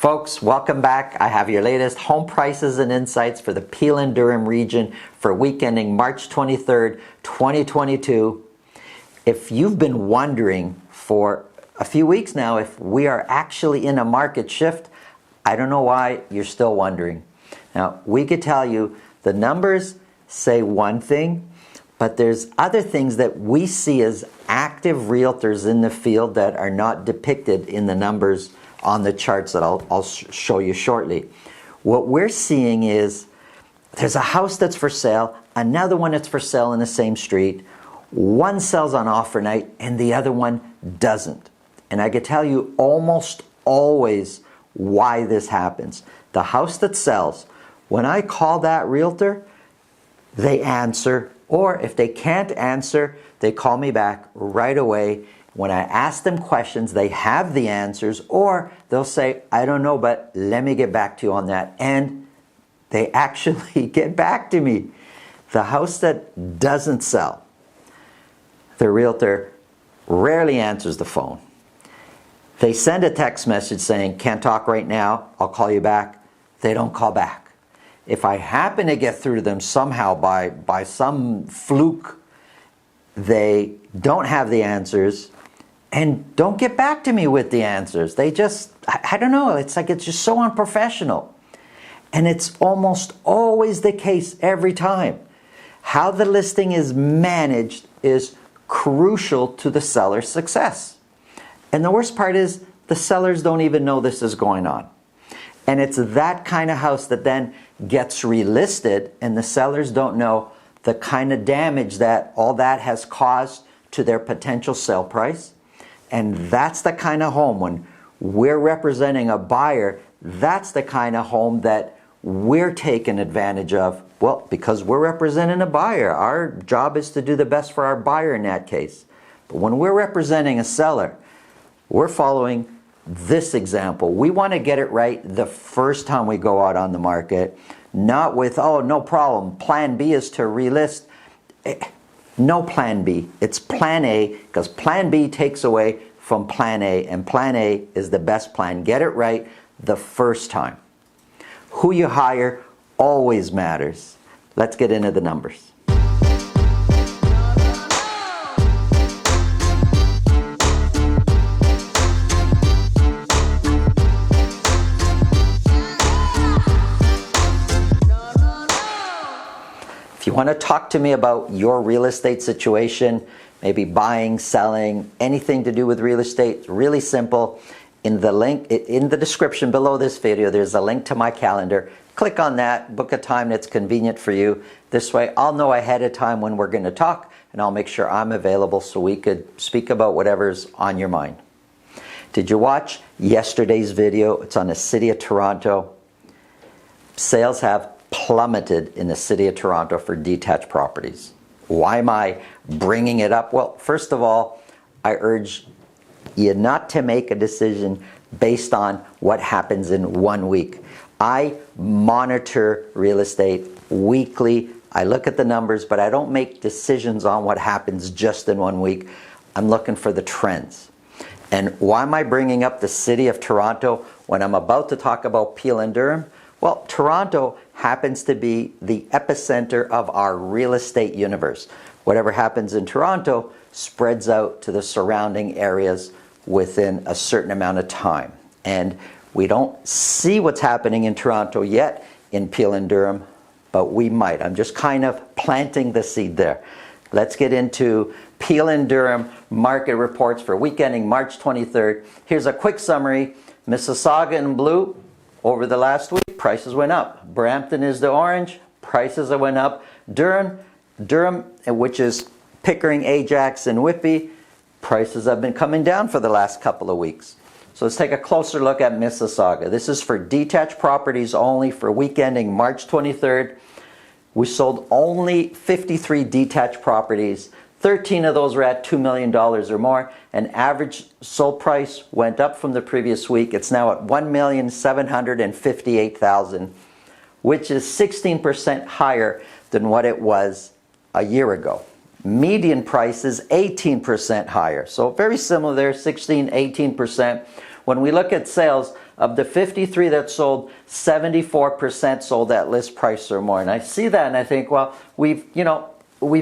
Folks, welcome back. I have your latest home prices and insights for the Peel and Durham region for week ending March 23rd, 2022. If you've been wondering for a few weeks now if we are actually in a market shift, I don't know why you're still wondering. Now, we could tell you the numbers say one thing, but there's other things that we see as active realtors in the field that are not depicted in the numbers on the charts that I'll show you shortly. What we're seeing is there's a house that's for sale, another one that's for sale in the same street. One sells on offer night and the other one doesn't. And I can tell you almost always why this happens. The house that sells, when I call that realtor, they answer, or if they can't answer, they call me back right away. When I ask them questions, they have the answers, or they'll say, I don't know, but let me get back to you on that. And they actually get back to me. The house that doesn't sell, the realtor rarely answers the phone. They send a text message saying, can't talk right now, I'll call you back. They don't call back. If I happen to get through to them somehow by some fluke, they don't have the answers and don't get back to me with the answers. They just, I don't know, it's like it's just so unprofessional. And it's almost always the case every time. How the listing is managed is crucial to the seller's success. And the worst part is the sellers don't even know this is going on. And it's that kind of house that then gets relisted and the sellers don't know the kind of damage that all that has caused to their potential sale price. And that's the kind of home, when we're representing a buyer, that's the kind of home that we're taking advantage of. Well, because we're representing a buyer, our job is to do the best for our buyer in that case. But when we're representing a seller, we're following this example. We want to get it right the first time we go out on the market, not with, oh, no problem, plan B is to relist. No plan B, it's plan A, because plan B takes away from plan A, and plan A is the best plan. Get it right the first time. Who you hire always matters. Let's get into the numbers. If you want to talk to me about your real estate situation, maybe buying, selling, anything to do with real estate, it's really simple. In the description below this video, there's a link to my calendar. Click on that, book a time that's convenient for you. This way, I'll know ahead of time when we're going to talk, and I'll make sure I'm available so we could speak about whatever's on your mind. Did you watch yesterday's video? It's on the City of Toronto. Sales have plummeted in the City of Toronto for detached properties. Why am I bringing it up? Well, first of all, I urge you not to make a decision based on what happens in 1 week. I monitor real estate weekly. I look at the numbers, but I don't make decisions on what happens just in 1 week. I'm looking for the trends. And why am I bringing up the City of Toronto when I'm about to talk about Peel and Durham? Well, Toronto happens to be the epicenter of our real estate universe. Whatever happens in Toronto spreads out to the surrounding areas within a certain amount of time. And we don't see what's happening in Toronto yet in Peel and Durham, but we might. I'm just kind of planting the seed there. Let's get into Peel and Durham market reports for week ending March 23rd. Here's a quick summary. Mississauga in blue. Over the last week, prices went up. Brampton is the orange, prices went up. Durham, which is Pickering, Ajax, and Whitby, prices have been coming down for the last couple of weeks. So let's take a closer look at Mississauga. This is for detached properties only for week ending March 23rd. We sold only 53 detached properties. 13 of those were at $2 million or more, and average sold price went up from the previous week. It's now at $1,758,000, which is 16% higher than what it was a year ago. Median price is 18% higher. So very similar there, 16, 18%. When we look at sales, Of the 53 that sold, 74% sold at list price or more. And I see that and I think, well, we've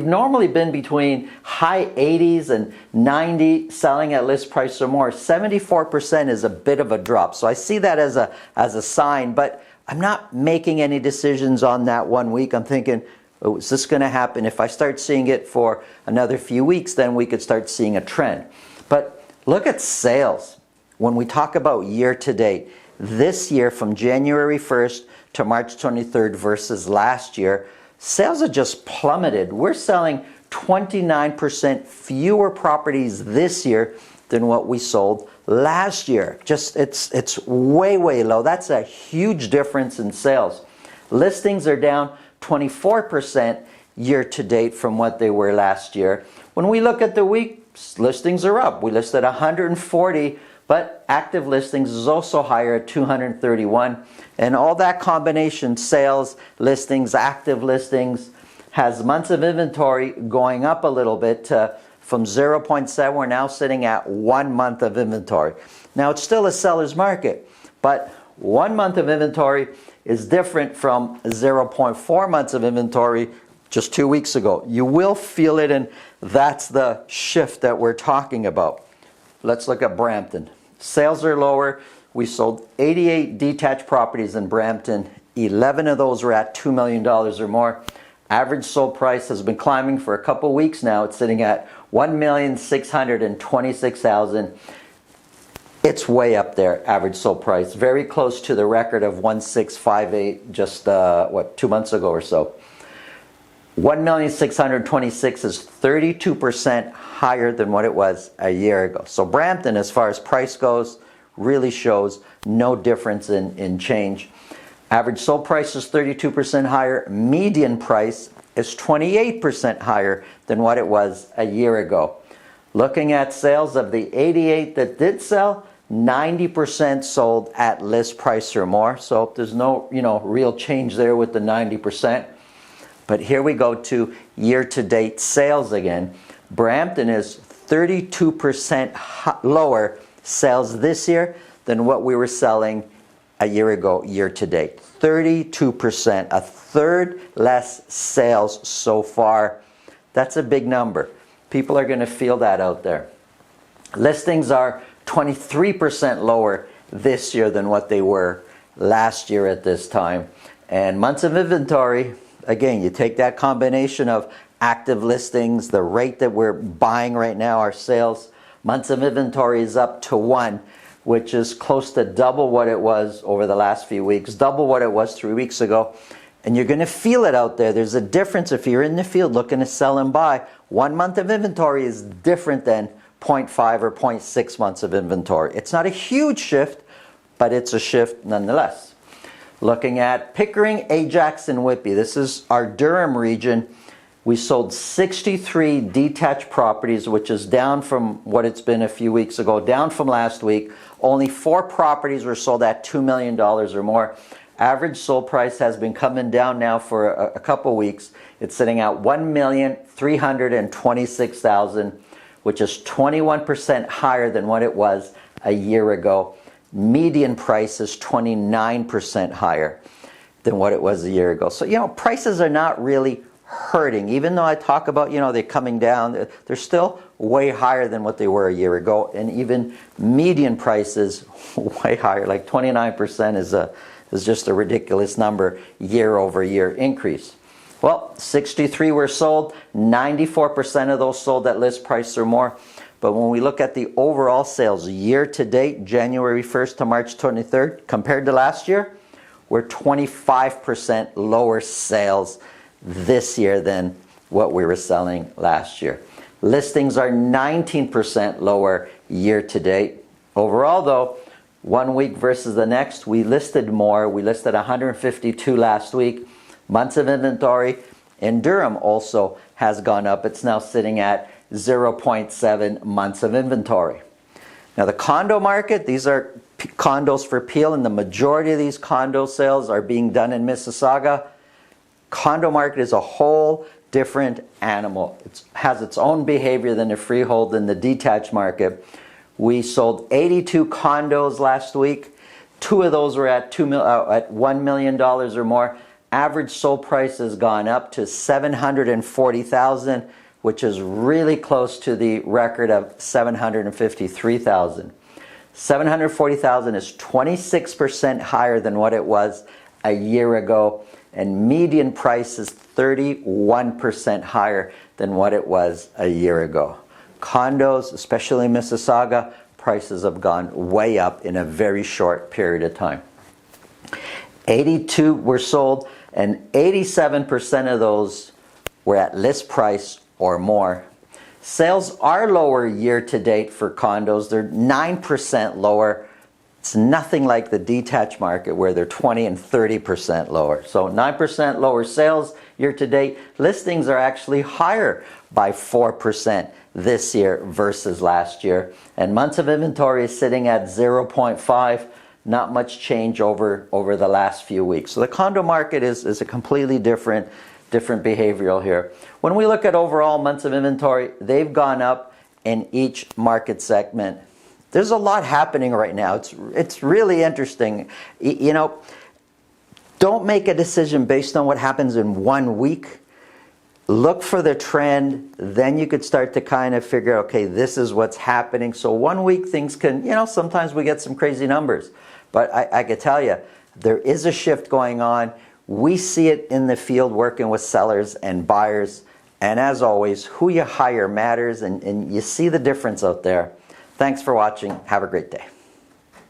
normally been between high 80s and 90 selling at list price or more. 74% is a bit of a drop. So I see that as a sign, but I'm not making any decisions on that 1 week. I'm thinking, oh, is this going to happen? If I start seeing it for another few weeks, then we could start seeing a trend. But look at sales. When we talk about year to date, this year from January 1st to March 23rd versus last year, sales have just plummeted. We're selling 29% fewer properties this year than what we sold last year. Just it's way, way low. That's a huge difference in sales. Listings are down 24% year to date from what they were last year. When we look at the week, listings are up. We listed 140, but active listings is also higher at 231. And all that combination, sales, listings, active listings, has months of inventory going up a little bit from 0.7. We're now sitting at 1 month of inventory. Now, it's still a seller's market, but 1 month of inventory is different from 0.4 months of inventory just 2 weeks ago. You will feel it, and that's the shift that we're talking about. Let's look at Brampton. Sales are lower. We sold 88 detached properties in Brampton. 11 of those were at $2 million or more. Average sold price has been climbing for a couple weeks now. It's sitting at $1,626,000. It's way up there, average sold price. Very close to the record of 1,658 just, 2 months ago or so. 1,626,000 is 32% higher than what it was a year ago. So Brampton, as far as price goes, really shows no difference in change. Average sold price is 32% higher. Median price is 28% higher than what it was a year ago. Looking at sales, of the 88 that did sell, 90% sold at list price or more. So there's no, real change there with the 90%. But here we go to year-to-date sales again. Brampton is 32% lower sales this year than what we were selling a year ago, year-to-date. 32%, a third less sales so far. That's a big number. People are going to feel that out there. Listings are 23% lower this year than what they were last year at this time. And months of inventory, again, you take that combination of active listings, the rate that we're buying right now, our sales, months of inventory is up to 1, which is close to double what it was over the last few weeks, double what it was 3 weeks ago. And you're going to feel it out there. There's a difference if you're in the field looking to sell and buy. 1 month of inventory is different than 0.5 or 0.6 months of inventory. It's not a huge shift, but it's a shift nonetheless. Looking at Pickering, Ajax, and Whitby. This is our Durham region. We sold 63 detached properties, which is down from what it's been a few weeks ago, down from last week. Only 4 properties were sold at $2 million or more. Average sold price has been coming down now for a couple weeks. It's sitting at $1,326,000, which is 21% higher than what it was a year ago. Median price is 29% higher than what it was a year ago. So, prices are not really hurting. Even though I talk about, they're coming down, they're still way higher than what they were a year ago. And even median prices way higher, like 29% is just a ridiculous number, year over year increase. Well, 63 were sold, 94% of those sold at list price or more. But when we look at the overall sales year to date, January 1st to March 23rd, compared to last year, we're 25% lower sales this year than what we were selling last year. Listings are 19% lower year to date. Overall though, 1 week versus the next, we listed more. We listed 152 last week. Months of inventory in Durham also has gone up. It's now sitting at 0.7 months of inventory. Now the condo market, these are condos for Peel, and the majority of these condo sales are being done in Mississauga. Condo market is a whole different animal. It has its own behavior than the freehold and the detached market. We sold 82 condos last week. 2 of those were at $1 million or more. Average sold price has gone up to $740,000, which is really close to the record of $753,000. $740,000 is 26% higher than what it was a year ago, and median price is 31% higher than what it was a year ago. Condos, especially in Mississauga, prices have gone way up in a very short period of time. 82 were sold, and 87% of those were at list price or more. Sales are lower year to date for condos. They're 9% lower. It's nothing like the detached market where they're 20 and 30% lower. So 9% lower sales year to date. Listings are actually higher by 4% this year versus last year. And months of inventory is sitting at 0.5. Not much change over the last few weeks. So the condo market is a completely different behavioral here. When we look at overall months of inventory, they've gone up in each market segment. There's a lot happening right now. It's really interesting. You know, don't make a decision based on what happens in 1 week. Look for the trend, then you could start to kind of figure, okay, this is what's happening. So 1 week things can, you know, sometimes we get some crazy numbers. But I could tell you, there is a shift going on. We see it in the field working with sellers and buyers. And as always, who you hire matters, and you see the difference out there. Thanks for watching. Have a great day.